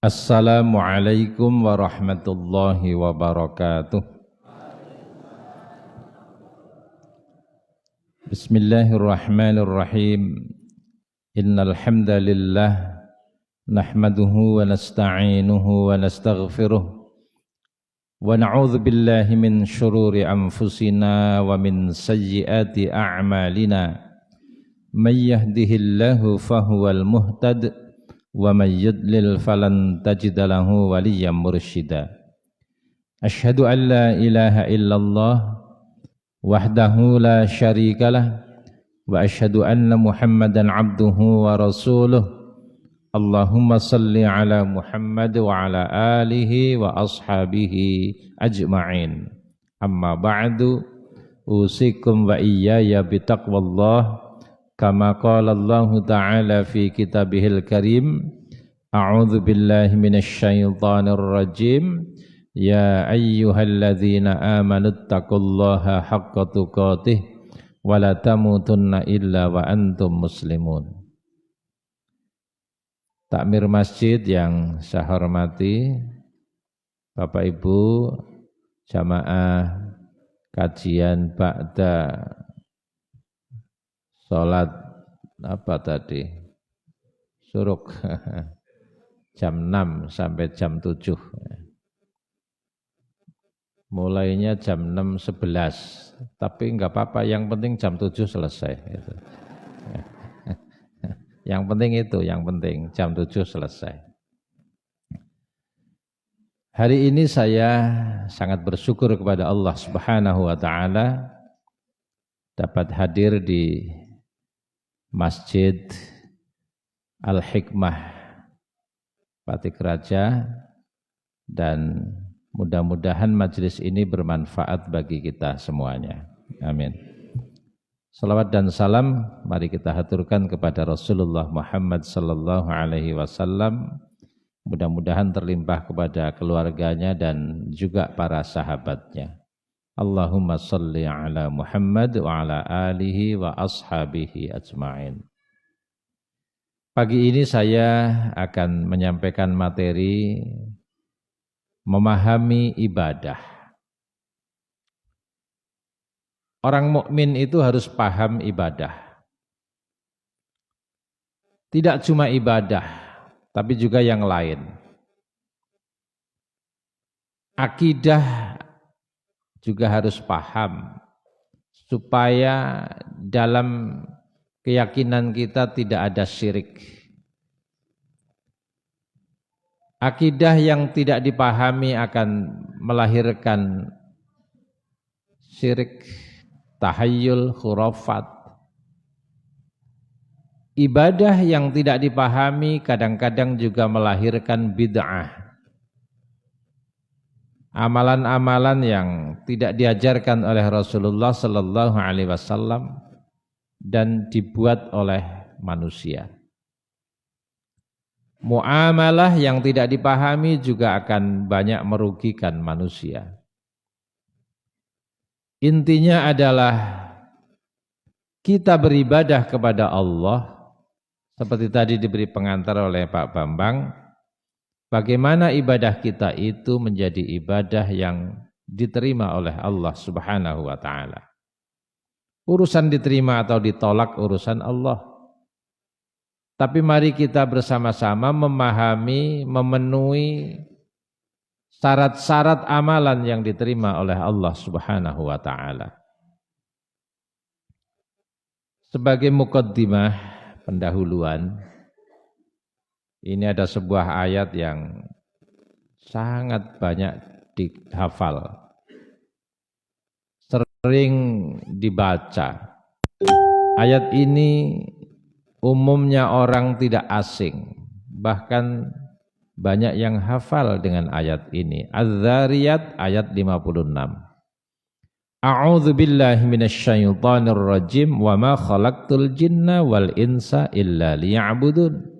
Assalamualaikum warahmatullahi wabarakatuh. Bismillahirrahmanirrahim. Innal hamdalillah nahmaduhu wa nasta'inuhu wa nastaghfiruh wa na'udzu billahi min syururi anfusina wa min sayyiati a'malina. May yahdihillahu fahuwal muhtad wa may yudlil falan tajida lahu waliyyan mursyida. Asyhadu an la ilaha illallah wahdahu la syarikalah wa asyhadu anna Muhammadan abduhu wa rasuluh. Allahumma salli ala Muhammad wa ala alihi wa ashabihi ajma'in. Amma ba'du, usikum wa iyaya bitaqwallah. Kama qala Allah Ta'ala fi kitabihil karim, a'udzu billahi minasyaitonir rajim, ya ayyuhalladzina amanuttaqullaha haqqa tuqatih wa la tamutunna illa wa antum muslimun. Takmir masjid yang saya hormati, Bapak Ibu jamaah kajian ba'da sholat apa tadi? Suruk jam 6 sampai jam 7. Mulainya jam 6.11, tapi enggak apa-apa, yang penting jam 7 selesai. Yang penting itu, yang penting jam 7 selesai. Hari ini saya sangat bersyukur kepada Allah Subhanahu wa taala dapat hadir di Masjid Al-Hikmah Patik Raja, dan mudah-mudahan majelis ini bermanfaat bagi kita semuanya. Amin. Salawat dan salam mari kita haturkan kepada Rasulullah Muhammad sallallahu alaihi wasallam. Mudah-mudahan terlimpah kepada keluarganya dan juga para sahabatnya. Allahumma salli ala Muhammad wa ala alihi wa ashabihi ajma'in. Pagi ini saya akan menyampaikan materi memahami ibadah. Orang mukmin itu harus paham ibadah. Tidak cuma ibadah, tapi juga yang lain. Akidah juga harus paham supaya dalam keyakinan kita tidak ada syirik. Akidah yang tidak dipahami akan melahirkan syirik, tahayyul, khurafat. Ibadah yang tidak dipahami kadang-kadang juga melahirkan bid'ah. Amalan-amalan yang tidak diajarkan oleh Rasulullah sallallahu alaihi wasallam dan dibuat oleh manusia. Muamalah yang tidak dipahami juga akan banyak merugikan manusia. Intinya adalah kita beribadah kepada Allah seperti tadi diberi pengantar oleh Pak Bambang. Bagaimana ibadah kita itu menjadi ibadah yang diterima oleh Allah Subhanahu wa taala. Urusan diterima atau ditolak urusan Allah. Tapi mari kita bersama-sama memahami, memenuhi syarat-syarat amalan yang diterima oleh Allah Subhanahu wa taala. Sebagai muqaddimah, pendahuluan, ini ada sebuah ayat yang sangat banyak dihafal, sering dibaca. Ayat ini umumnya orang tidak asing, bahkan banyak yang hafal dengan ayat ini. Az-Zariyat ayat 56. A'udzu billahi minasyaitonir rajim wa ma khalaqtul jinna wal insa illa liya'budun.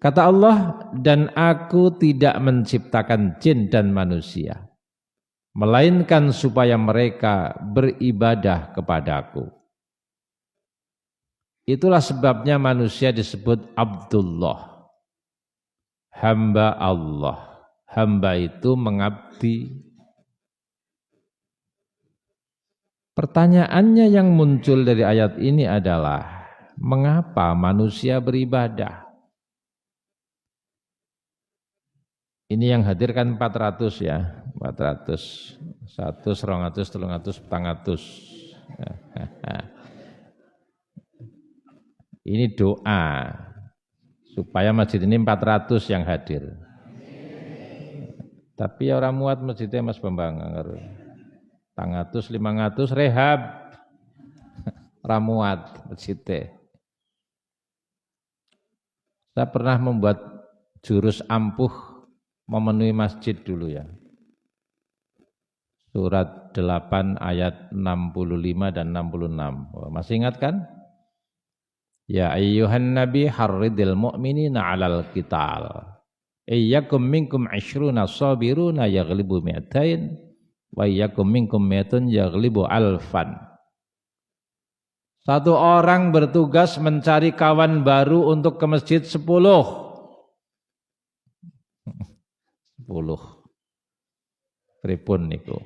Kata Allah, dan aku tidak menciptakan jin dan manusia, melainkan supaya mereka beribadah kepadaku. Itulah sebabnya manusia disebut Abdullah. hamba Allah. Hamba itu mengabdi. Pertanyaannya yang muncul dari ayat ini adalah, mengapa manusia beribadah? Ini yang hadir kan 400 ya, 400, 100, 200, 300, 400. Ini doa supaya masjid ini 400 yang hadir. Tapi orang muat masjidnya Mas Bambang. 400, 500 rehab. Ramuat masjidnya. Saya pernah membuat jurus ampuh memenuhi masjid dulu ya. Surat 8 ayat 65 dan 66. Masih ingat kan? Ya ayyuhan nabi harridil mu'minina 'alal qital. Iyyakum minkum 'ishruna sabiruna yaghlibu mi'atain wa iyyakum minkum mi'atun yaghlibu alfan. Satu orang bertugas mencari kawan baru untuk ke masjid 10. 10. Pripun niku?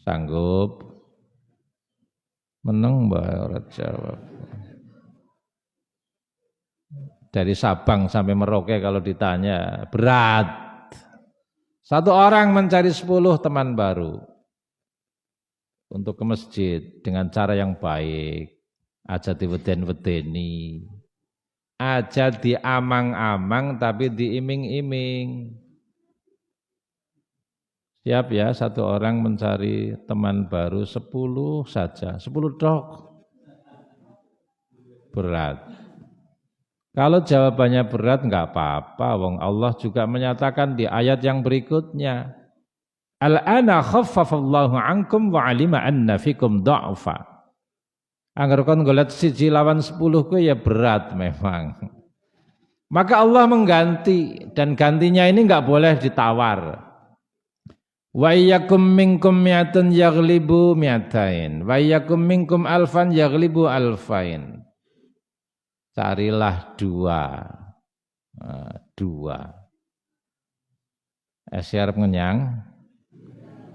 Sanggup? Meneng mbak ora jawab. Dari Sabang sampai Merauke kalau ditanya berat. Satu orang mencari 10 teman baru untuk ke masjid dengan cara yang baik. Aja diweden-wedeni, aja diamang-amang tapi diiming-iming. Siap ya, satu orang mencari teman baru 10 saja, 10 dok. Berat. Kalau jawabannya berat enggak apa-apa, wong Allah juga menyatakan di ayat yang berikutnya, Al-ana khaffafallahu ankum wa alima anna fikum dha'fa. Angger kon golek 1 lawan 10 ku ya berat memang. Maka Allah mengganti, dan gantinya ini enggak boleh ditawar. Wa iyyakum minkum mi'atun yaghlibu mi'atain wa iyyakum minkum alfan yaghlibu alfain. Carilah 2. 2. Siarep ngenyang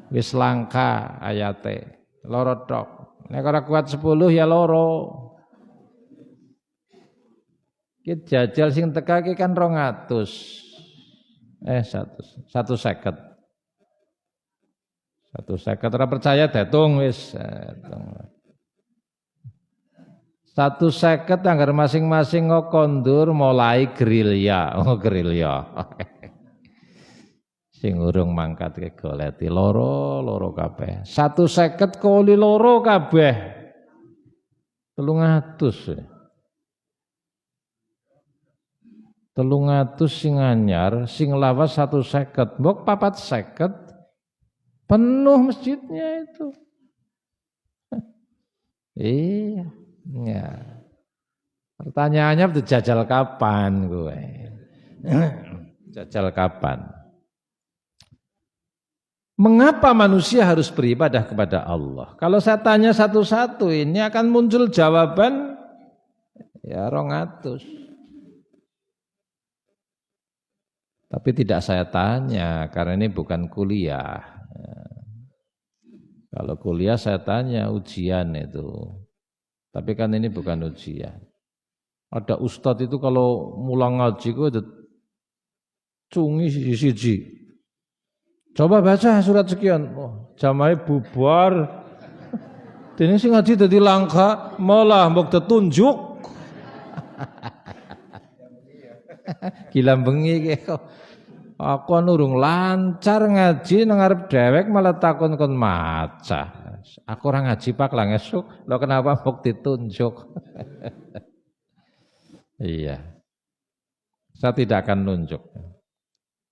wis langka ayate, loro tok. Nek ora kuat 10 ya loro. Ki jajal sing teka ki kan 200. 150. 150 ora percaya datung wis. 150 anggar masing-masing kondur mulai gerilya. Oh gerilya. Sing urung mangkat ke goleti loro kabeh. 150 kali loro kabeh. 300. 300 sing anyar, sing lawas 150. Mbok 450 penuh masjidnya itu. Iya. Ya. Pertanyaannya jajal kapan gue? Jajal kapan? Mengapa manusia harus beribadah kepada Allah? Kalau saya tanya satu-satu ini akan muncul jawaban ya 200. Tapi tidak saya tanya karena ini bukan kuliah. Kalau kuliah saya tanya ujian itu. Tapi kan ini bukan ujian. Ada ustadz itu kalau mulang ngaji itu ada cungi siji. Coba baca surat sekian. Oh, jamaah bubar. Dene sing ngaji dadi langka, malah mbok tetunjuk. Gila bengi iki. Aku nurung lancar ngaji nang ngarep dhewek malah takon kon maca. Aku ora ngaji Pak lah esuk. Lho kenapa mbok ditunjuk? Iya. Saya tidak akan nunjuk.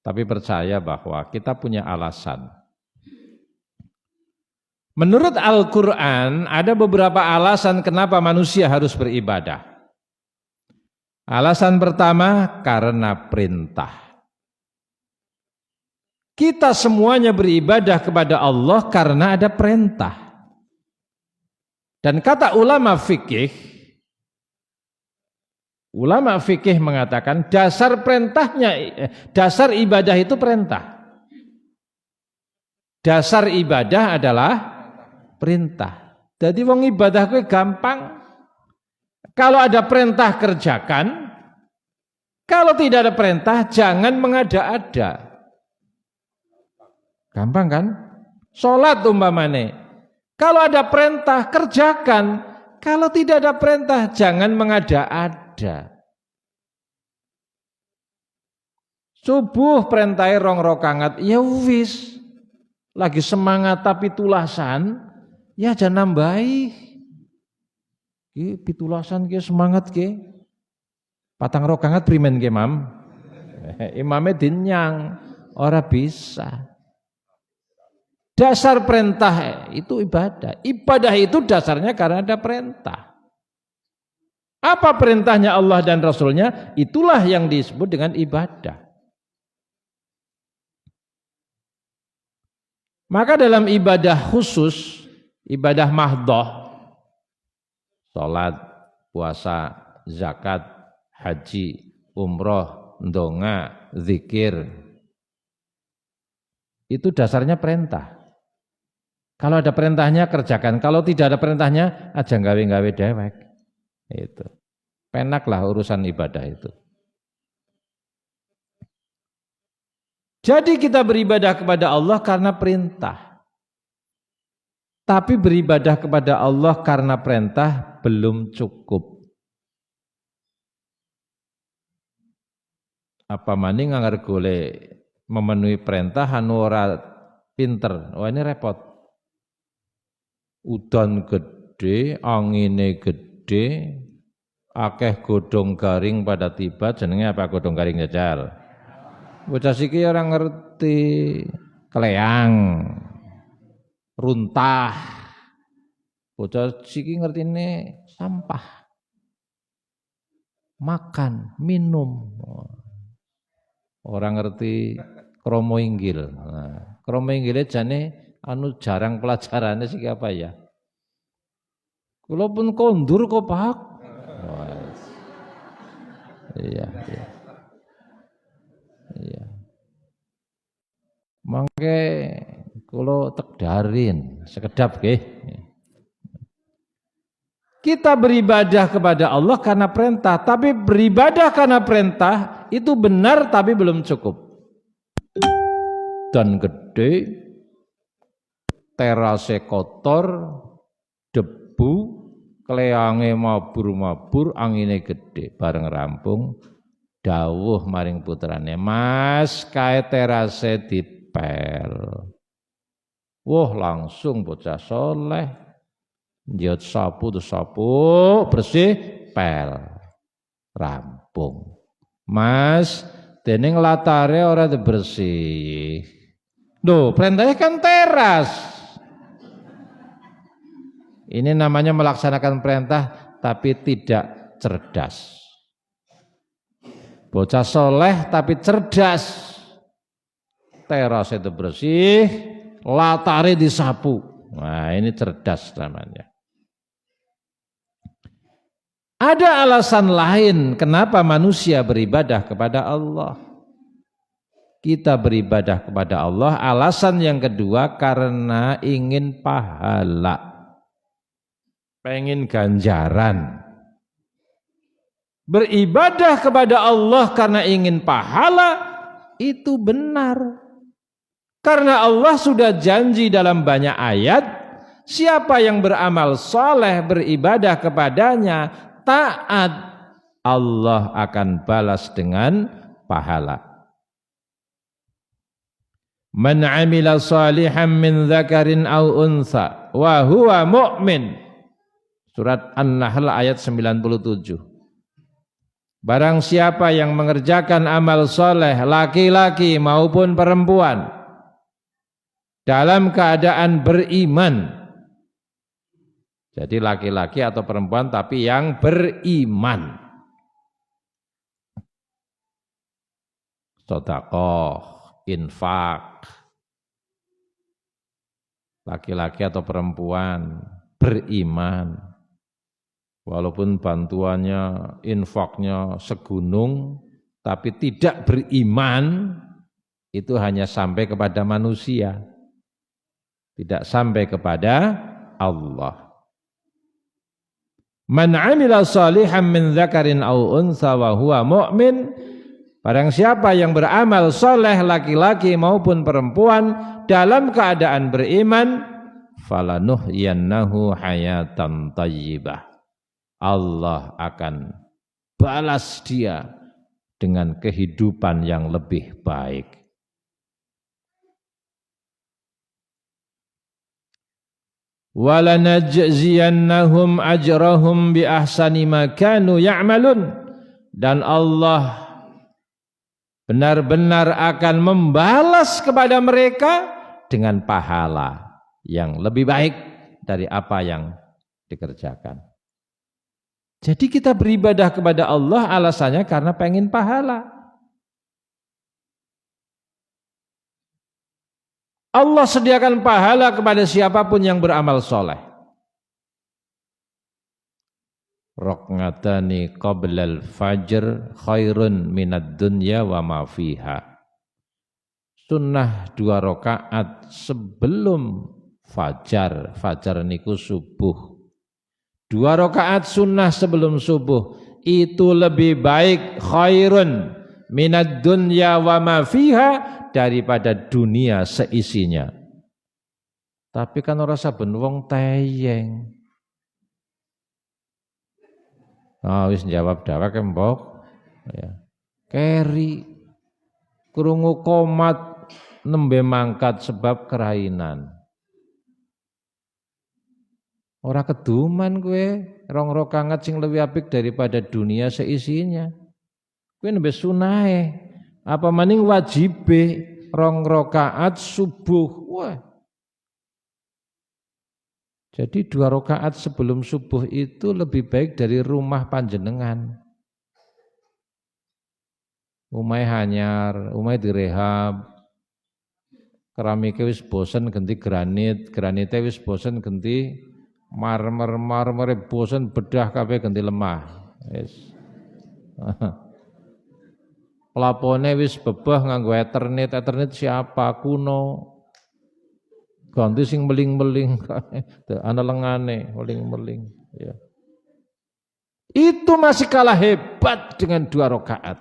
Tapi percaya bahwa kita punya alasan. Menurut Al-Quran ada beberapa alasan kenapa manusia harus beribadah. Alasan pertama karena perintah. Kita semuanya beribadah kepada Allah karena ada perintah. Dan kata ulama fikih, Ulama fikih mengatakan dasar ibadah itu perintah. Dasar ibadah adalah perintah. Jadi wong ibadah kuwi gampang. Kalau ada perintah kerjakan, kalau tidak ada perintah jangan mengada-ada. Gampang kan? Salat umpamane. Kalau ada perintah kerjakan, kalau tidak ada perintah jangan mengada-ada. Subuh perintahnya 2 rakaat, ya wis. Lagi semangat tapi tulasan, ya jangan nambahi. Ki pitulasan ki semangat ki. 4 rakaat primen ki, Mam? Imame dinyang, ora bisa. Dasar perintah itu ibadah. Ibadah itu dasarnya karena ada perintah. Apa perintahnya Allah dan Rasulnya? Itulah yang disebut dengan ibadah. Maka dalam ibadah khusus, ibadah mahdhah, salat, puasa, zakat, haji, umroh, ndonga, zikir, itu dasarnya perintah. Kalau ada perintahnya kerjakan, kalau tidak ada perintahnya aja gawe-gawe dewek. Itu. Penaklah urusan ibadah itu. Jadi kita beribadah kepada Allah karena perintah. Tapi beribadah kepada Allah karena perintah belum cukup. Apa maning nganggar golek memenuhi perintah anu ora pinter. Wah ini repot. Udan gede, angine gede, akeh godhong garing pada tiba, jenenge apa godhong garing jajal? Bocah siki ora ngerti, kleang, runtah. Bocah siki ngertine sampah. Makan, minum. Orang ngerti kromo inggil. Nah, kromo inggile jane anu jarang pelajarannya sih apa ya? Kula pun kondur kok Pak. Iya. Mangke kula tekdarin sekedap nggih. Kita beribadah kepada Allah karena perintah, tapi beribadah karena perintah itu benar tapi belum cukup. Dan gede, terase kotor, debu, kleange mabur-mabur, angine gede. Bareng rampung, dawuh maring putrane, Mas, kae terase dipel. Wah, langsung bocah soleh, njot sapu terus sapu, bersih, pel. Rampung. Mas, dening latare ora bersih. Loh, perintahnya kan teras. Ini namanya melaksanakan perintah tapi tidak cerdas. Bocah soleh tapi cerdas. Teras itu bersih, latare disapu. Nah, ini cerdas namanya. Ada alasan lain kenapa manusia beribadah kepada Allah. Kita beribadah kepada Allah, alasan yang kedua karena ingin pahala. Pengen ganjaran. Beribadah kepada Allah karena ingin pahala itu benar. Karena Allah sudah janji dalam banyak ayat, siapa yang beramal soleh beribadah kepadanya, taat, Allah akan balas dengan pahala. Man 'amila shalihan min dzakarin aw untha wa huwa mu'min. Surat An-Nahl ayat 97. Barang siapa yang mengerjakan amal soleh laki-laki maupun perempuan dalam keadaan beriman. Jadi laki-laki atau perempuan tapi yang beriman. Sedekah, infak. Laki-laki atau perempuan beriman. Walaupun bantuannya, infaknya segunung, tapi tidak beriman, itu hanya sampai kepada manusia. Tidak sampai kepada Allah. Man 'amila shalihan min dzakarin aw untha wa huwa mu'min, barang siapa yang beramal soleh laki-laki maupun perempuan dalam keadaan beriman, falanuhyiyannahu hayatan thayyibah. Allah akan balas dia dengan kehidupan yang lebih baik. Walanajziyannahum ajrahum bi ahsani ma kanu ya'malun, dan Allah benar-benar akan membalas kepada mereka dengan pahala yang lebih baik dari apa yang dikerjakan. Jadi kita beribadah kepada Allah alasannya karena pengen pahala. Allah sediakan pahala kepada siapapun yang beramal soleh. Raq'atani qablal fajr khairun minad dunya wa ma fiha. Sunnah 2 rakaat sebelum fajar. Fajar niku subuh. 2 rakaat sunnah sebelum subuh itu lebih baik, khairun minad dunya wa ma fiha, daripada dunia seisinya. Tapi kan ora saben wong teyeng. Wis jawab dawek mbok. Ya. Keri krungu komat nembe mangkat sebab kerainan. Ora keduman kowe, 2 rakaat sing luwih apik daripada dunia seisinya. Kowe nembe sunahe. Apa maning wajibe 2 rakaat subuh. Wah. Jadi 2 rakaat sebelum subuh itu lebih baik dari rumah panjenengan. Umai hanyar, umai direhab. Keramike wis bosen ganti granit, granite wis bosen ganti marmer, marmere bosen bedah kabeh ganti lemah. Wis. Plafone wis bebah nganggo Ethernet, Ethernet siapa kuno. Ganti sing meling-meling, ana lengane meling-meling, ya. Itu masih kalah hebat dengan 2 rakaat.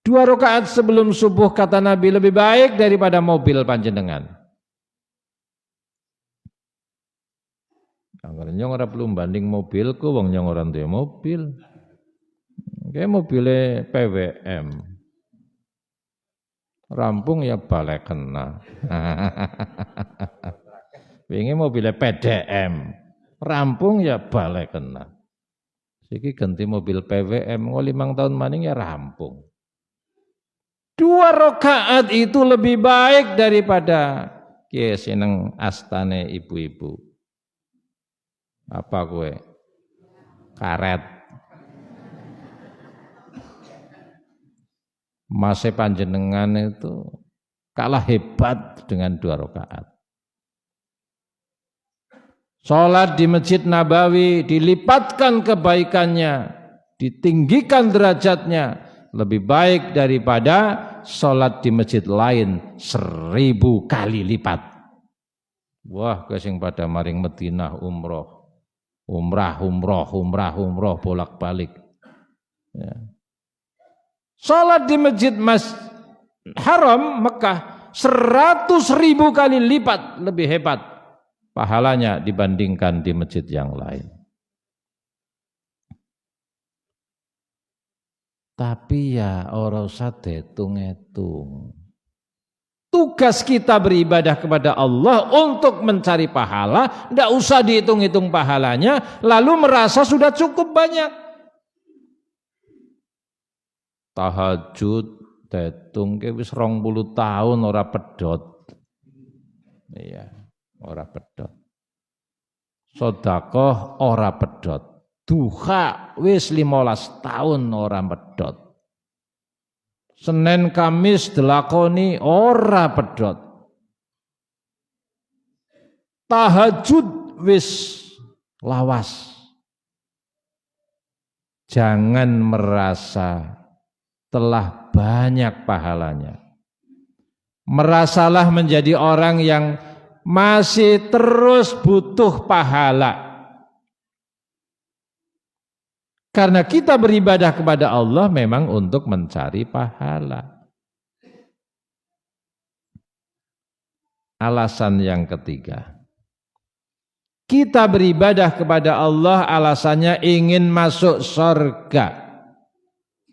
2 rakaat sebelum subuh kata Nabi lebih baik daripada mobil panjenengan. Angger nyong ora perlu banding mobilku, wong nyong ora duwe mobil. Kayak mobilnya PWM, rampung ya balik kena. Ini mobilnya PDM, rampung ya balik kena. Siki ganti mobil PWM, 5 tahun maning ya rampung. 2 rakaat itu lebih baik daripada kiye seneng astane ibu-ibu. Apa kowe? Karet. Mase panjenengan itu kalah hebat dengan 2 rakaat. Salat di Masjid Nabawi dilipatkan kebaikannya, ditinggikan derajatnya lebih baik daripada salat di masjid lain 1000 kali lipat. Wah, kesing pada maring Madinah umroh. Umrah bolak-balik. Ya. Salat di Masjid Haram Mekah 100.000 kali lipat lebih hebat pahalanya dibandingkan di masjid yang lain. Tapi ya ora usah diitung-itung. Tugas kita beribadah kepada Allah untuk mencari pahala, tidak usah dihitung-hitung pahalanya, lalu merasa sudah cukup banyak. Tahajud dihitung ke wis 20 tahun ora pedot. Iya, ora pedot. Sedekah ora pedot. Duha wis 15 tahun ora pedot. Senin Kamis dilakoni ora pedot. Tahajud wis lawas Jangan merasa telah banyak pahalanya. Merasalah menjadi orang yang masih terus butuh pahala. Karena kita beribadah kepada Allah memang untuk mencari pahala. Alasan yang ketiga. Kita beribadah kepada Allah alasannya ingin masuk surga.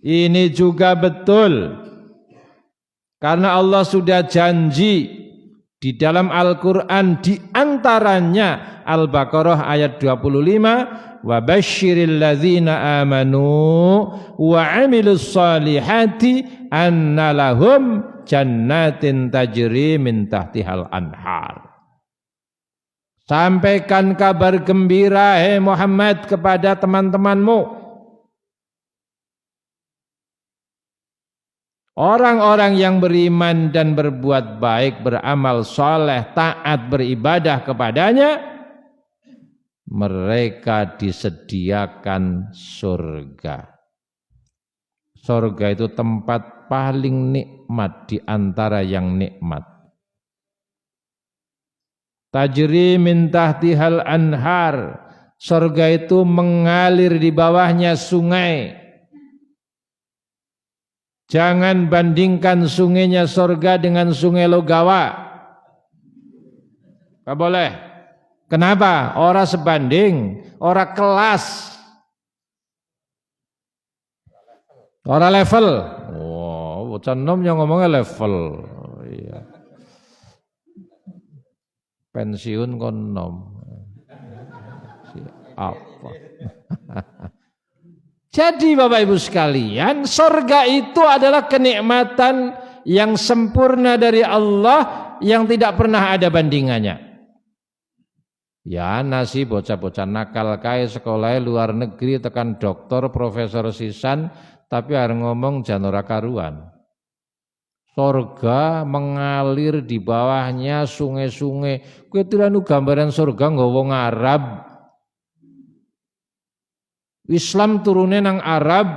Ini juga betul. Karena Allah sudah janji di dalam Al-Quran di antaranya Al-Baqarah ayat 25. Wa basyiril ladzina amanu wa amilus solihati anna lahum jannatin tajri min tahtihal anhar. Sampaikan kabar gembira hai Muhammad kepada teman-temanmu. Orang-orang yang beriman dan berbuat baik, beramal soleh, taat, beribadah kepadanya, mereka disediakan surga. Surga itu tempat paling nikmat di antara yang nikmat. Tajri min tahtihal anhar. Surga itu mengalir di bawahnya sungai. Jangan bandingkan sungainya surga dengan sungai Logawa. Tidak boleh. Kenapa? Ora sebanding, ora kelas, ora level. Wow, bocah nom yang ngomongnya level. Oh, iya. Pensiun kon nom. Apa? Jadi Bapak Ibu sekalian, surga itu adalah kenikmatan yang sempurna dari Allah yang tidak pernah ada bandingannya. Ya nasi bocah-bocah nakal kae sekolahnya luar negeri tekan doktor profesor sisan tapi harus ngomong jan ora karuan. Surga mengalir di bawahnya sungai-sungai. Kowe tiranu gambaran surga nggawa wong Arab. Islam turune nang Arab,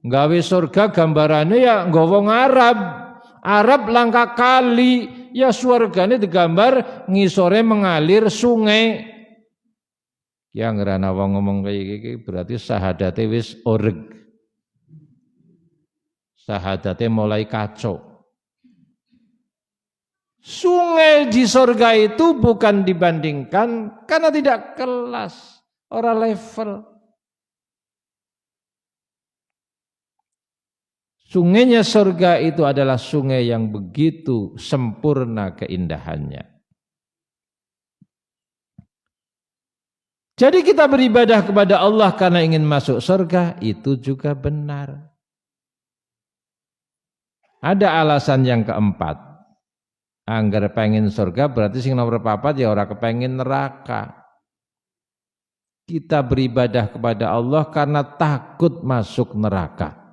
gawe surga gambarane ya nggawa wong Arab. Arab langka kali, ya surgane digambar ngisore mengalir sungai. Ya ngerana wong ngomong kayak gini berarti sahadate wis oreg. Sahadate mulai kacau. Sungai di surga itu bukan dibandingkan karena tidak kelas, ora level. Sungainya surga itu adalah sungai yang begitu sempurna keindahannya. Jadi kita beribadah kepada Allah karena ingin masuk surga, itu juga benar. Ada alasan yang keempat. Angger pengen surga berarti sing nomor papat ya ora kepengin neraka. Kita beribadah kepada Allah karena takut masuk neraka.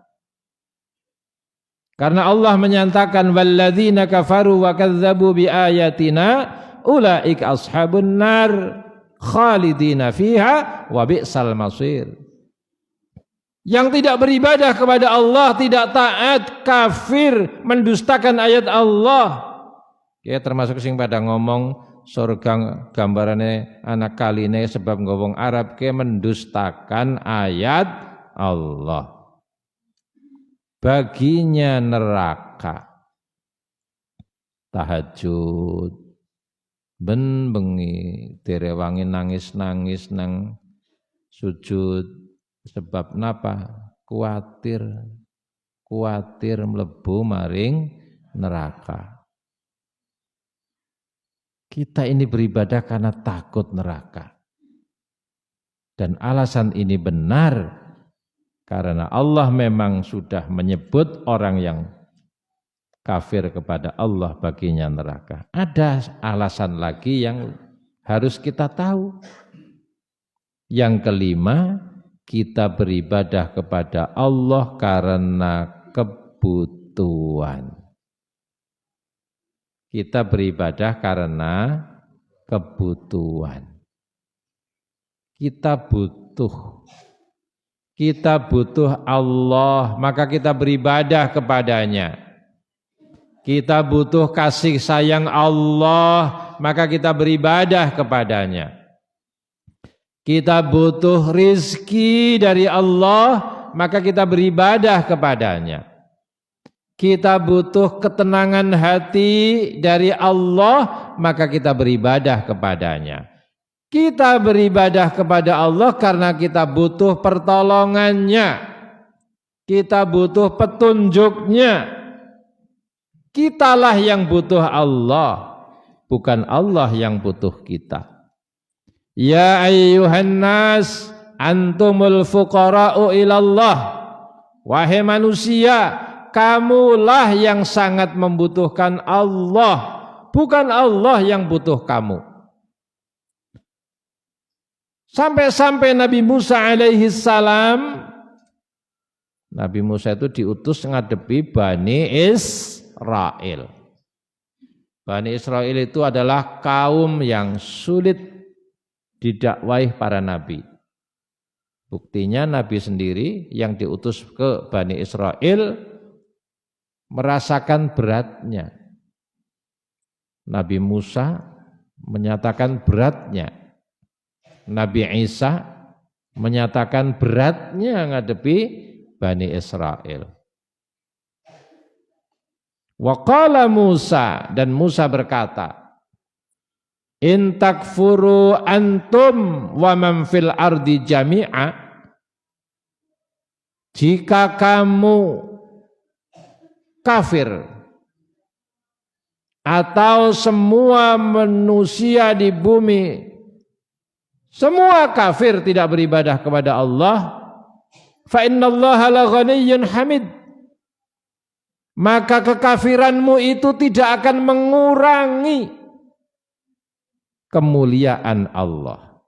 Karena Allah menyatakan walladzina kafaru wa kadzdzabu biayatina ulaika ashabun nar khalidina fiha wa bi'sal masir. Yang tidak beribadah kepada Allah, tidak taat, kafir, mendustakan ayat Allah. Ya termasuk sing pada ngomong surga gambarane anak kaline sebab ngomong Arab ke mendustakan ayat Allah. Baginya neraka tahajud ben bengi direwangi nangis-nangis nang sujud sebab napa kuatir mlebu maring neraka. Kita ini beribadah karena takut neraka. Dan alasan ini benar karena Allah memang sudah menyebut orang yang kafir kepada Allah baginya neraka. Ada alasan lagi yang harus kita tahu. Yang kelima, kita beribadah kepada Allah karena kebutuhan. Kita beribadah karena kebutuhan. Kita butuh. kita butuh Allah, maka kita beribadah kepadanya. Kita butuh kasih sayang Allah, maka kita beribadah kepadanya. Kita butuh rizki dari Allah, maka kita beribadah kepadanya. Kita butuh ketenangan hati dari Allah, maka kita beribadah kepadanya. Kita beribadah kepada Allah karena kita butuh pertolongannya. Kita butuh petunjuknya. Kitalah yang butuh Allah, bukan Allah yang butuh kita. Ya ayyuhan nas, antumul fuqara'u ilallah. Wahai manusia, kamulah yang sangat membutuhkan Allah, bukan Allah yang butuh kamu. Sampai-sampai Nabi Musa alaihi salam, Nabi Musa itu diutus ngadepi Bani Israel. Bani Israel itu adalah kaum yang sulit didakwahi para nabi. Buktinya Nabi sendiri yang diutus ke Bani Israel merasakan beratnya. Nabi Musa menyatakan beratnya. Nabi Isa menyatakan beratnya ngadepi Bani Israel. Wa qala Musa, dan Musa berkata, in takfuru antum wa man fil ardi jami'a, jika kamu kafir atau semua manusia di bumi semua kafir tidak beribadah kepada Allah, fa innallaha la ghaniyyun hamid, maka kekafiranmu itu tidak akan mengurangi kemuliaan Allah.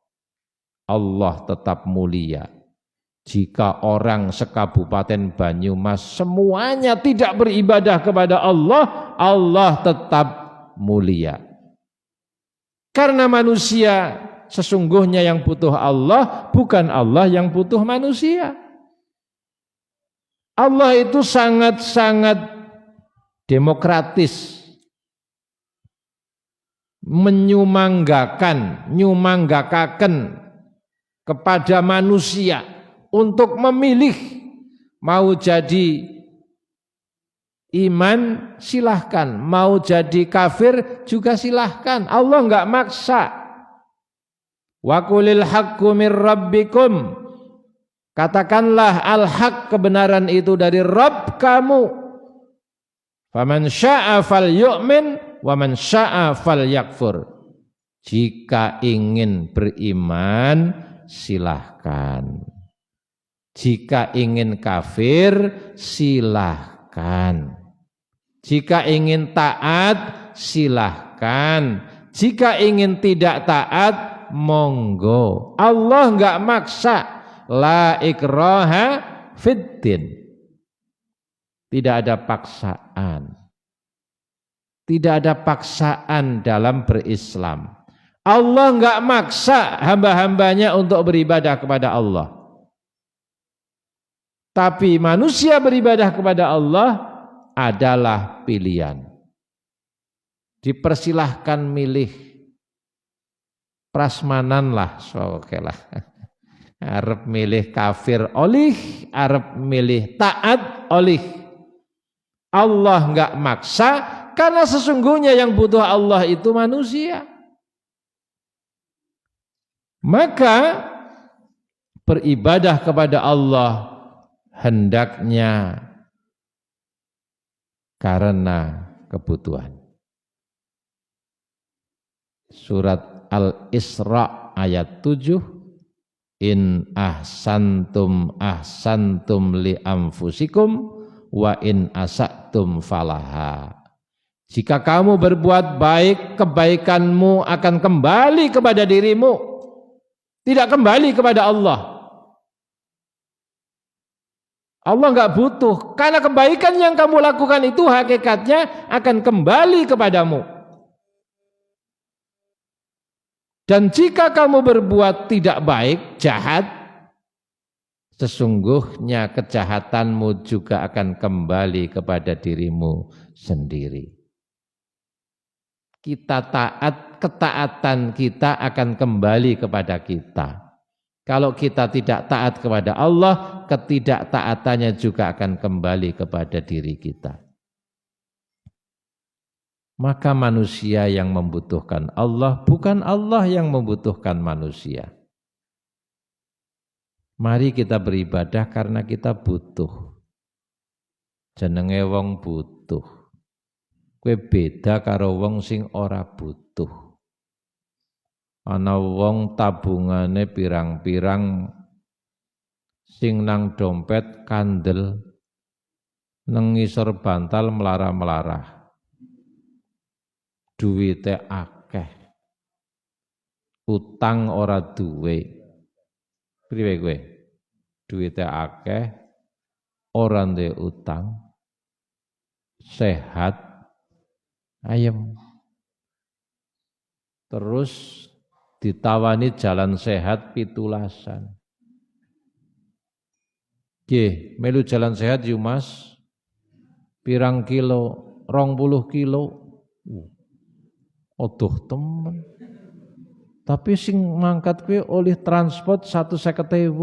Allah tetap mulia. Jika orang sekabupaten Banyumas semuanya tidak beribadah kepada Allah, Allah tetap mulia. Karena manusia sesungguhnya yang butuh Allah, bukan Allah yang butuh manusia. Allah itu sangat-sangat demokratis, menyumanggakakan kepada manusia untuk memilih, mau jadi iman silahkan, mau jadi kafir juga silahkan. Allah enggak maksa. Wa qulil haqqu mir rabbikum, katakanlah al-haq, kebenaran itu dari Rabb kamu. Faman syaa falyu'min wa man syaa falyakfur. Jika ingin beriman silahkan, jika ingin kafir silahkan, jika ingin taat silahkan, jika ingin tidak taat monggo. Allah enggak maksa. La ikraha fiddin. Tidak ada paksaan. Tidak ada paksaan dalam berislam. Allah enggak maksa hamba-hambanya untuk beribadah kepada Allah. Tapi manusia beribadah kepada Allah adalah pilihan. Dipersilahkan milih. Prasmanan lah, oke lah. Arep milih kafir oleh, arep milih taat oleh. Allah enggak maksa, karena sesungguhnya yang butuh Allah itu manusia. Maka beribadah kepada Allah hendaknya karena kebutuhan. Surat Al-Isra ayat 7, in ahsantum ahsantum li anfusikum wa in asatum falaha. Jika kamu berbuat baik, kebaikanmu akan kembali kepada dirimu, tidak kembali kepada Allah. Allah enggak butuh, karena kebaikan yang kamu lakukan itu hakikatnya akan kembali kepadamu. Dan jika kamu berbuat tidak baik, jahat, sesungguhnya kejahatanmu juga akan kembali kepada dirimu sendiri. Kita taat, ketaatan kita akan kembali kepada kita. Kalau kita tidak taat kepada Allah, ketidaktaatannya juga akan kembali kepada diri kita. Maka manusia yang membutuhkan Allah, bukan Allah yang membutuhkan manusia. Mari kita beribadah karena kita butuh. Jenenge wong butuh. Kowe beda karo wong sing ora butuh. Ana wong tabungane pirang-pirang sing nang dompet kandel, nang ngisor bantal melarah-melarah. Duwite akeh. Utang ora duwe. Priwe kowe? Duwite akeh, ora duwe utang. Sehat, ayem. Terus ditawani jalan sehat 17. Nggih, melu jalan sehat yu Mas. Pirang kilo? 20 kilo. Aduh temen. Tapi sing ngangkat kowe oleh transport 150.000.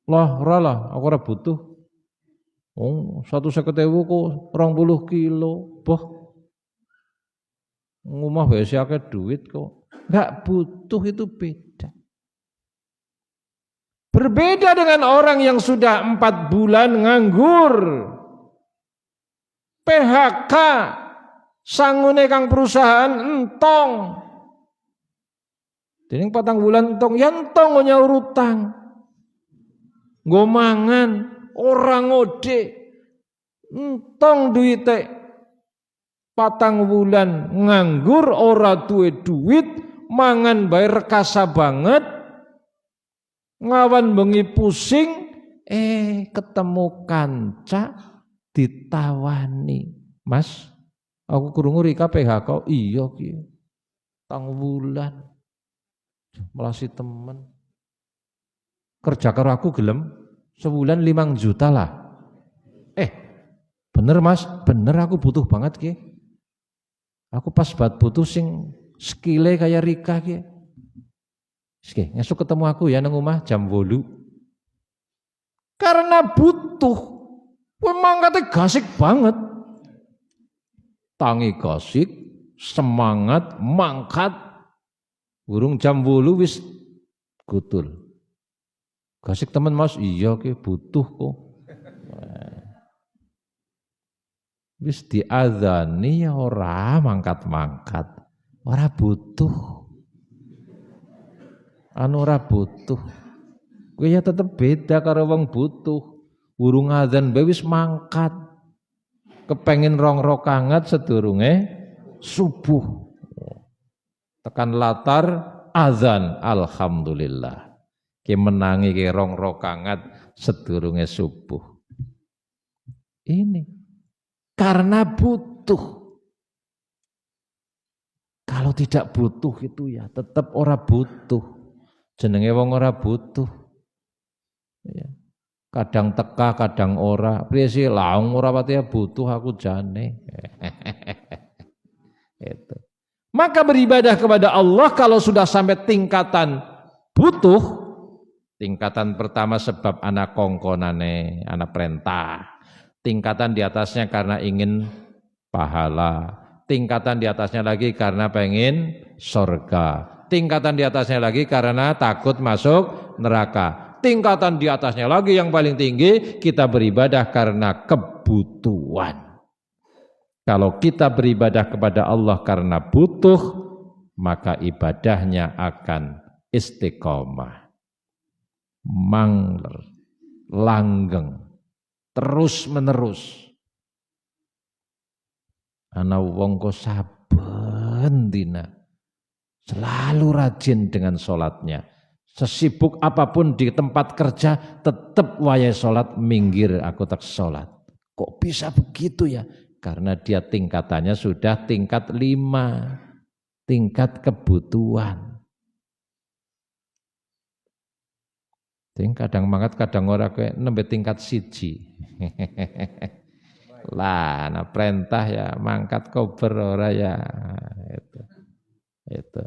Lah ora lah, aku ora butuh. Oh, 150.000 kok 20 kilo. Boh. Ngomah wis akeh duit kok. Enggak butuh, itu beda. Berbeda dengan orang yang sudah 4 bulan nganggur. PHK, sangune kang perusahaan entong. Dening 4 bulan entong, ya entong nyaur utang. Nggo mangan, ora ngode. Entong duwite. 4 bulan nganggur, ora duwe duit, mangan bae rekasa banget. Ngawan bengi pusing, ketemu kanca ditawani. Mas, aku krungu rika PHK. Iya ki. 4 bulan. Melasi temen. Kerja karo aku gelem sebulan 5 juta lah. Bener Mas, bener aku butuh banget ki. Aku pas buat butuh sing skile kayak Rika ki. Oke, ngesuk ketemu aku ya nang omah jam 8. Karena butuh. Kowe mangkate gasik banget. Tangi gasik, semangat, mangkat. Burung jam 8 wis gutul. Gasik temen Mas, iya ki butuh kok. Wis diadzani ya ora mangkat-mangkat. Ora butuh. Ora butuh. Kowe ya tetep beda karo wong butuh. Urung adzan bae wis mangkat. Kepengin 2 rakaat sedurunge subuh. Tekan latar azan, alhamdulillah. Ki menangi ki 2 rakaat sedurunge subuh. Ini karena butuh. Kalau tidak butuh itu ya tetap ora butuh. Jenenge wong ora butuh. Ya. Kadang teka, kadang ora. Priye sih laung ora pati butuh aku jane. Itu. Maka beribadah kepada Allah kalau sudah sampai tingkatan butuh, tingkatan pertama sebab anak kongkonane, anak perintah. Tingkatan di atasnya karena ingin pahala. Tingkatan di atasnya lagi karena pengen surga. Tingkatan di atasnya lagi karena takut masuk neraka. Tingkatan di atasnya lagi yang paling tinggi kita beribadah karena kebutuhan. Kalau kita beribadah kepada Allah karena butuh, maka ibadahnya akan istiqomah, mangler, langgeng, terus menerus. Ana wong kok saben dina selalu rajin dengan sholatnya. Sesibuk apapun di tempat kerja tetap wayah sholat, minggir aku tak sholat. Kok bisa begitu ya? Karena dia tingkatannya sudah tingkat 5, tingkat kebutuhan. Sing kadang mangkat kadang ora kowe nembe tingkat siji. Lah, nah perintah ya mangkat kober ora ya itu. Itu.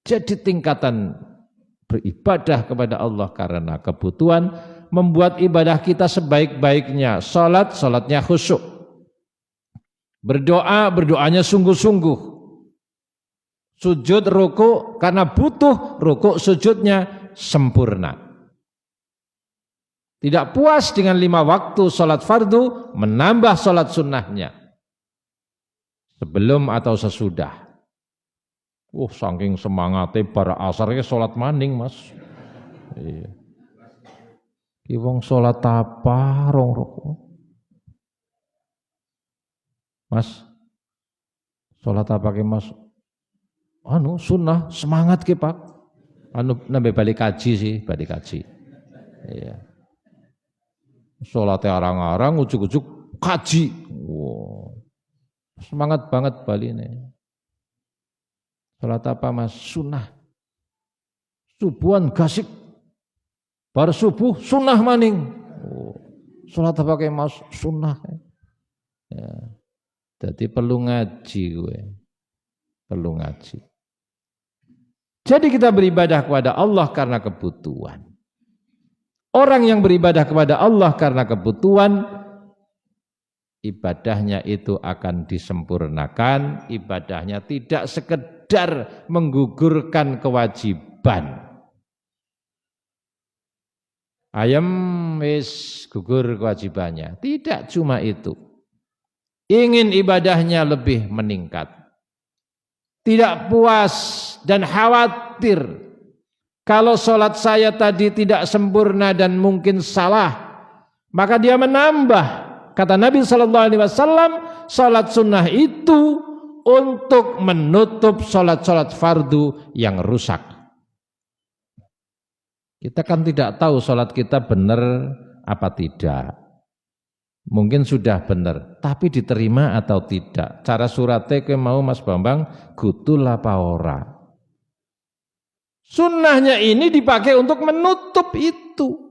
Jadi tingkatan beribadah kepada Allah karena kebutuhan membuat ibadah kita sebaik-baiknya. Salatnya khusyuk. Berdoanya sungguh-sungguh. Sujud ruku karena butuh ruku sujudnya sempurna. Tidak puas dengan 5 waktu salat fardu, menambah salat sunnahnya. Sebelum atau sesudah. Saking semangatnya para asarnya salat maning mas. Iya. Ki wong salat apa rong ruku? Mas, salat apa ke mas? Sunnah, semangat ke pak. Nambah balik kaji sih, balik kaji. Iya. Salatnya arang-arang, ujuk-ujuk kaji. Wow. Semangat banget balik ini. Salat apa mas? Sunnah. Subuhan gasik. Bar subuh sunnah maning. Salat apa ke mas? Sunnah. Ya. Jadi perlu ngaji gue. Perlu ngaji. Jadi kita beribadah kepada Allah karena kebutuhan. Orang yang beribadah kepada Allah karena kebutuhan, ibadahnya itu akan disempurnakan, ibadahnya tidak sekedar menggugurkan kewajiban. Ayam wis gugur kewajibannya, tidak cuma itu. Ingin ibadahnya lebih meningkat. Tidak puas dan khawatir kalau sholat saya tadi tidak sempurna dan mungkin salah, maka dia menambah. Kata Nabi SAW, sholat sunnah itu untuk menutup sholat-sholat fardu yang rusak. Kita kan tidak tahu sholat kita benar apa tidak. Mungkin sudah benar, tapi diterima atau tidak. Cara suratnya ke mau Mas Bambang, gutul apa ora. Sunnahnya ini dipakai untuk menutup itu.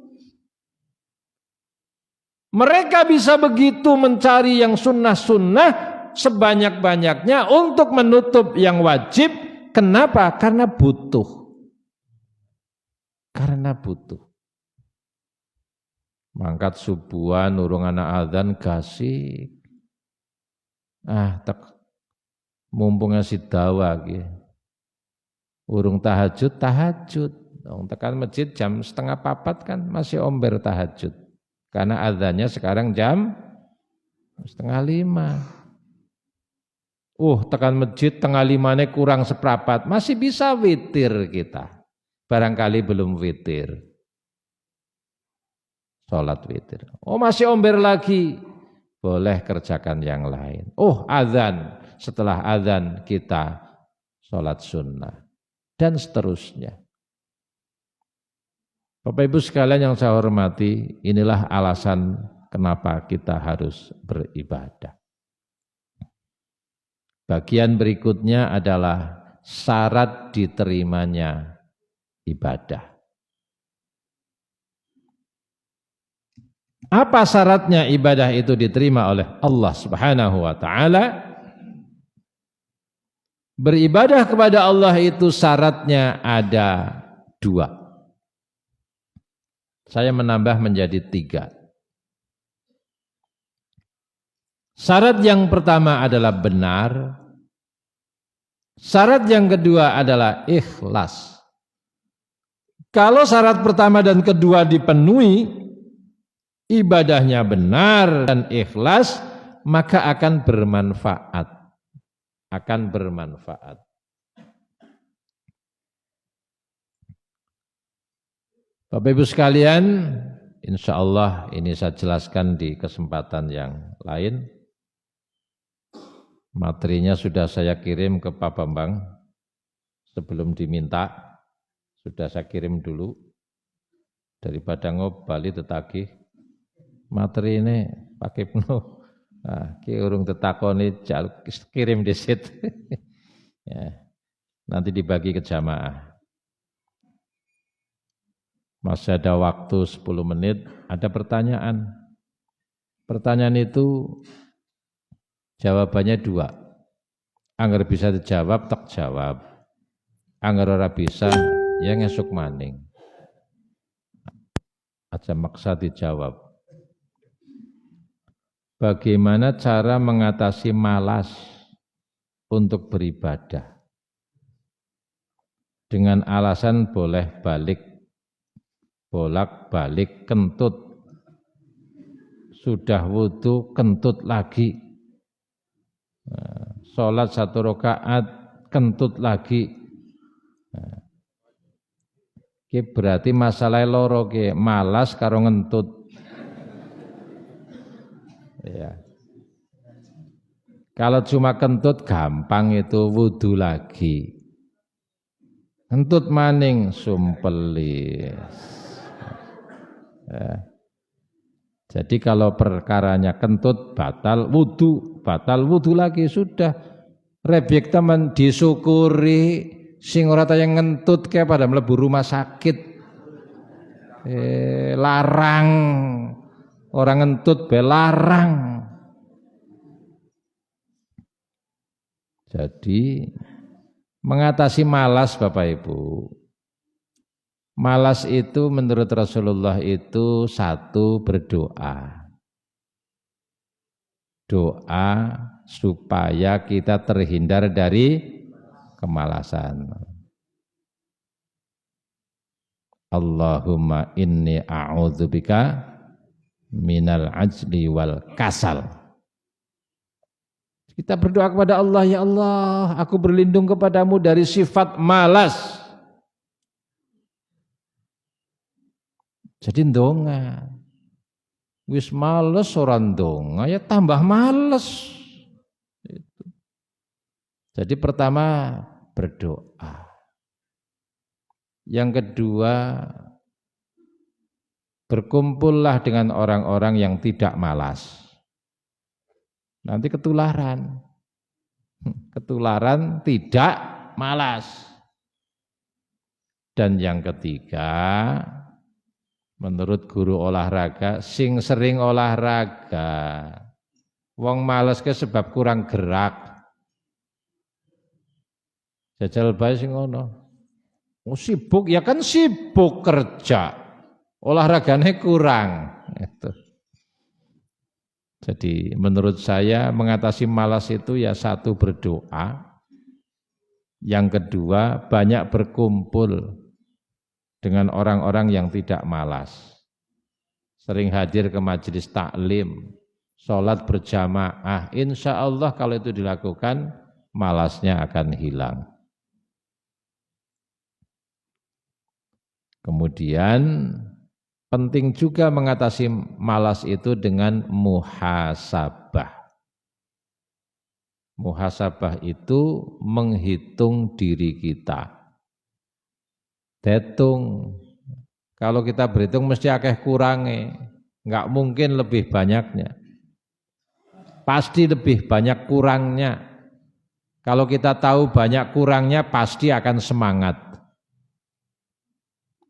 Mereka bisa begitu mencari yang sunnah-sunnah sebanyak-banyaknya untuk menutup yang wajib. Kenapa? Karena butuh. Karena butuh. Mangkat subuhan urung ana adzan gasik. Mumpung ngasih dawa iki. Urung tahajud. Tekan masjid jam 3:30 kan masih omber tahajud. Karena adzannya sekarang jam 4:30. Tekan masjid 4:30 kurang seprapat, masih bisa witir kita. Barangkali belum witir. Sholat witir. Masih omber lagi. Boleh kerjakan yang lain. Azan. Setelah azan kita sholat sunnah. Dan seterusnya. Bapak Ibu sekalian yang saya hormati, inilah alasan kenapa kita harus beribadah. Bagian berikutnya adalah syarat diterimanya ibadah. Apa syaratnya ibadah itu diterima oleh Allah Subhanahu wa taala? Beribadah kepada Allah itu syaratnya ada 2. Saya menambah menjadi 3. Syarat yang pertama adalah benar. Syarat yang kedua adalah ikhlas. Kalau syarat pertama dan kedua dipenuhi, ibadahnya benar dan ikhlas, maka akan bermanfaat. Akan bermanfaat. Bapak Ibu sekalian, insya Allah ini saya jelaskan di kesempatan yang lain. Materinya sudah saya kirim ke Pak Bambang sebelum diminta. Sudah saya kirim dulu. Daripada ngobali tetagih. Materi ini pakai penuh. Ki urung tetakoni kirim disit. Ya, nanti dibagi ke jamaah. Masih ada waktu 10 menit, ada pertanyaan. Pertanyaan itu jawabannya 2. Angger bisa dijawab, tak jawab. Angger ora bisa, ya ngesuk maning. Aja maksa dijawab. Bagaimana cara mengatasi malas untuk beribadah? Dengan alasan bolak-balik kentut. Sudah wudu kentut lagi. Sholat 1 rakaat kentut lagi. Ki berarti masalah loro ki, malas karo ngentut. Ya. Kalau cuma kentut gampang itu wudu lagi. Kentut maning sumpelis. Ya. Jadi kalau perkaranya kentut batal wudu lagi sudah. Rebek teman disyukuri sing ora tayang ngentut kayak pada mlebu rumah sakit. Larang orang ngentut be larang. Jadi mengatasi malas Bapak Ibu. Malas itu menurut Rasulullah itu 1 berdoa. Doa supaya kita terhindar dari kemalasan. Allahumma inni a'udzubika minal ajli wal kasal. Kita berdoa kepada Allah, ya Allah, aku berlindung kepadamu dari sifat malas. Jadi ndonga. Wis males ora ndonga ya tambah males. Jadi pertama berdoa. Yang kedua berkumpullah dengan orang-orang yang tidak malas. Nanti ketularan. Ketularan tidak malas. Dan yang ketiga, menurut guru olahraga, sing sering olahraga. Wong males ke sebab kurang gerak. Jajal bae sing ngono. Oh, sibuk ya kan sibuk kerja. Olahraganya kurang. Itu. Jadi menurut saya mengatasi malas itu ya 1 berdoa. Yang kedua banyak berkumpul dengan orang-orang yang tidak malas. Sering hadir ke majelis taklim, sholat berjamaah. Insya Allah kalau itu dilakukan, malasnya akan hilang. Kemudian penting juga mengatasi malas itu dengan muhasabah. Muhasabah itu menghitung diri kita. Hitung, kalau kita berhitung mesti akeh kurangnya, enggak mungkin lebih banyaknya. Pasti lebih banyak kurangnya. Kalau kita tahu banyak kurangnya pasti akan semangat.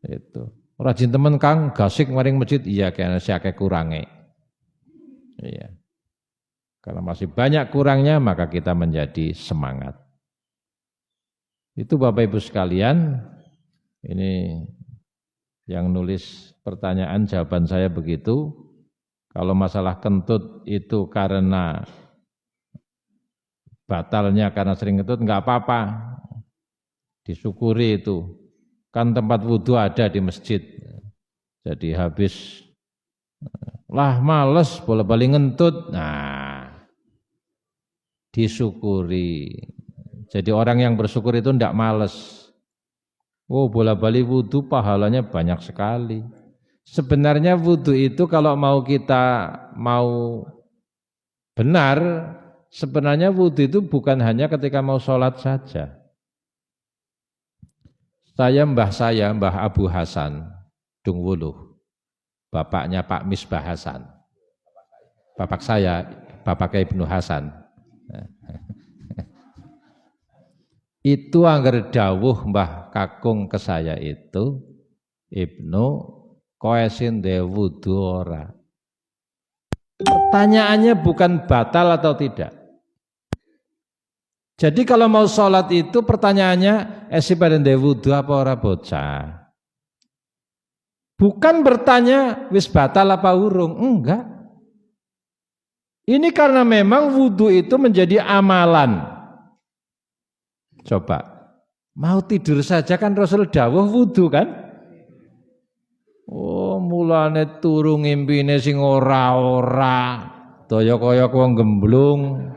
Itu. Rajin temen Kang, gasik maring masjid, iya kayaknya si akeh kurangnya. Iya. Kalau masih banyak kurangnya maka kita menjadi semangat. Itu Bapak Ibu sekalian. Ini yang nulis pertanyaan, jawaban saya begitu. Kalau masalah kentut itu karena batalnya karena sering kentut, enggak apa-apa. Disyukuri itu. Kan tempat wudhu ada di masjid. Jadi habis lah males bola-bali ngentut. Nah, disyukuri. Jadi orang yang bersyukur itu enggak males. Oh, bola-bali wudhu pahalanya banyak sekali. Sebenarnya wudhu itu kalau kita mau benar, sebenarnya wudhu itu bukan hanya ketika mau sholat saja. Mbah Abu Hasan, Dungwuluh, bapaknya Pak Misbah Hasan. Bapak saya, Bapak Ibnu Hasan. Itu angger dawuh Mbah Kakung ke saya itu, Ibnu Qaisin de wudu ora. Pertanyaannya bukan batal atau tidak. Jadi kalau mau sholat itu pertanyaannya pada de wudu apa ora bocah. Bukan bertanya wis batal apa urung, enggak. Ini karena memang wudu itu menjadi amalan. Coba, mau tidur saja kan Rasul dawuh wudu kan? Oh, mulane turu ngimpine sing ora-ora, daya-kaya wong gemblung.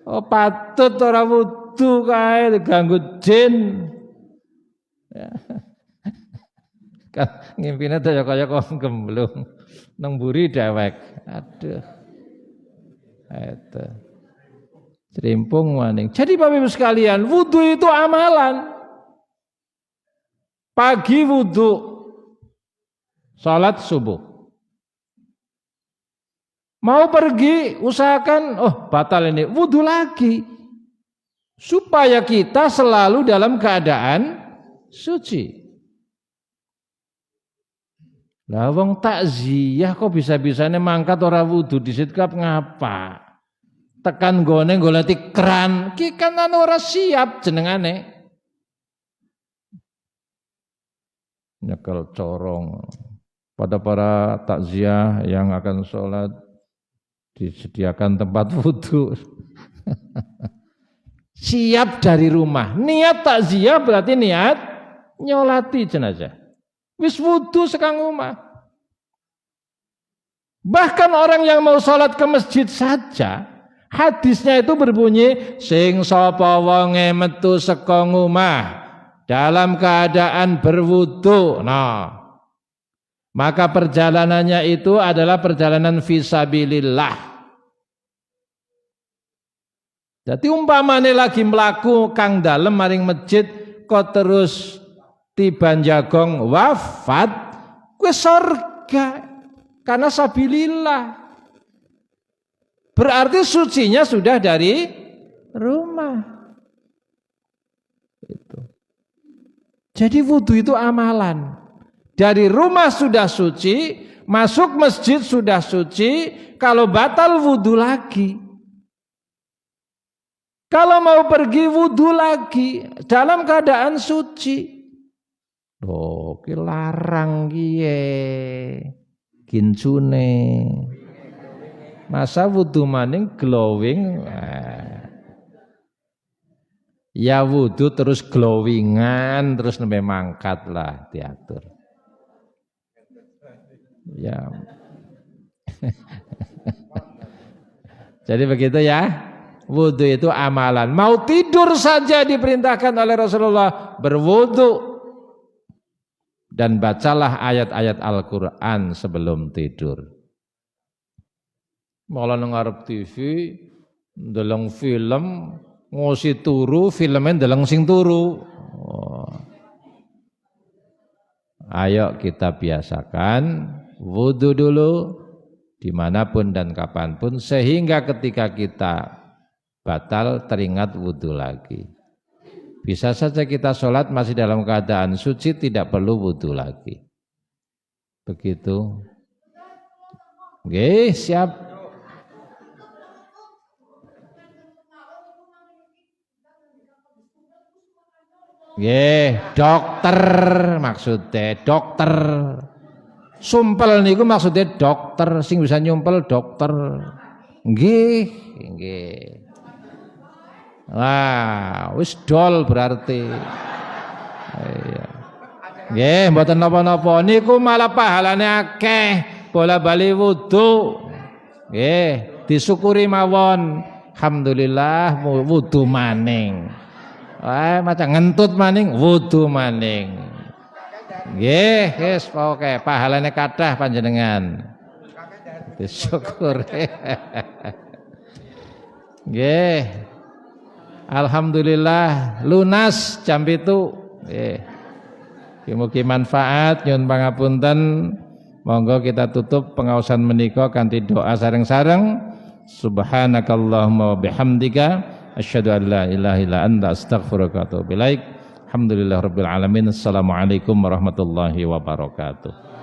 Oh, patut ora wudu kae diganggu jin. Ya. Kan ngimpine daya-kaya wong gemblung. Nang mburi dewek. Aduh. Itu. Cerimpung maning. Jadi Bapak Ibu sekalian, wudu itu amalan. Pagi wudu, salat subuh. Mau pergi, usahakan, batal ini, wudu lagi. Supaya kita selalu dalam keadaan suci. Lah wong takziah kok bisa-bisane mangkat ora wudu disitkap ngapa? Tekan gone goleti keran, ki kan ora siap jenengane. Nyekel corong. Pada para takziah yang akan sholat disediakan tempat wudu. Siap dari rumah. Niat takziah berarti niat nyolati jenazah. Wis wudu sekang rumah. Bahkan orang yang mau sholat ke masjid saja, hadisnya itu berbunyi, sing sapa wonge metu saka omah dalam keadaan berwudu. Nah, maka perjalanannya itu adalah perjalanan fisabilillah. Jadi umpamane lagi mlaku kang dalem maring masjid kok terus tiban jagong wafat, kuwi surga karena sabilillah. Berarti sucinya sudah dari rumah. Itu. Jadi wudu itu amalan. Dari rumah sudah suci, masuk masjid sudah suci, kalau batal wudu lagi. Kalau mau pergi wudu lagi dalam keadaan suci. Loh, ki larang kiye. Kincune. Masa wudu maning glowing. Ya wudu terus glowingan, terus nembe mangkat lah diatur. Ya. Jadi begitu ya. Wudu itu amalan. Mau tidur saja diperintahkan oleh Rasulullah berwudu. Dan bacalah ayat-ayat Al-Quran sebelum tidur. Malah ngarep TV, ndeleng film, ngosi turu, filmnya ndeleng sing turu. Ayo kita biasakan wudu dulu dimanapun dan kapanpun sehingga ketika kita batal teringat wudu lagi. Bisa saja kita sholat masih dalam keadaan suci tidak perlu wudu lagi. Begitu. Oke, siap. Nggih, dokter maksudnya dokter. Sumpel niku maksudnya dokter sing bisa nyumpel dokter. Nggih, nggih. Wah, wis dol berarti. Iya. Nggih, mboten napa-napa. Niku malah pahalane akeh, bola-bali wudu. Nggih, disyukuri mawon. Alhamdulillah wudu maning. Wah, macam ngentut maning, wudu maning. Nggih, wis pokoke pahalane kathah panjenengan. Disyukuri. Nggih. Alhamdulillah lunas jam 7. Nggih. Mugi manfaat nyuwun pangapunten. Monggo kita tutup pengaosan menika kanthi doa sareng-sareng. Subhanakallahumma wa bihamdika asyhadu an la ilaha illa anta astaghfiruka wa atubu ilaik. Alhamdulillahirabbil alamin. Assalamualaikum warahmatullahi wabarakatuh.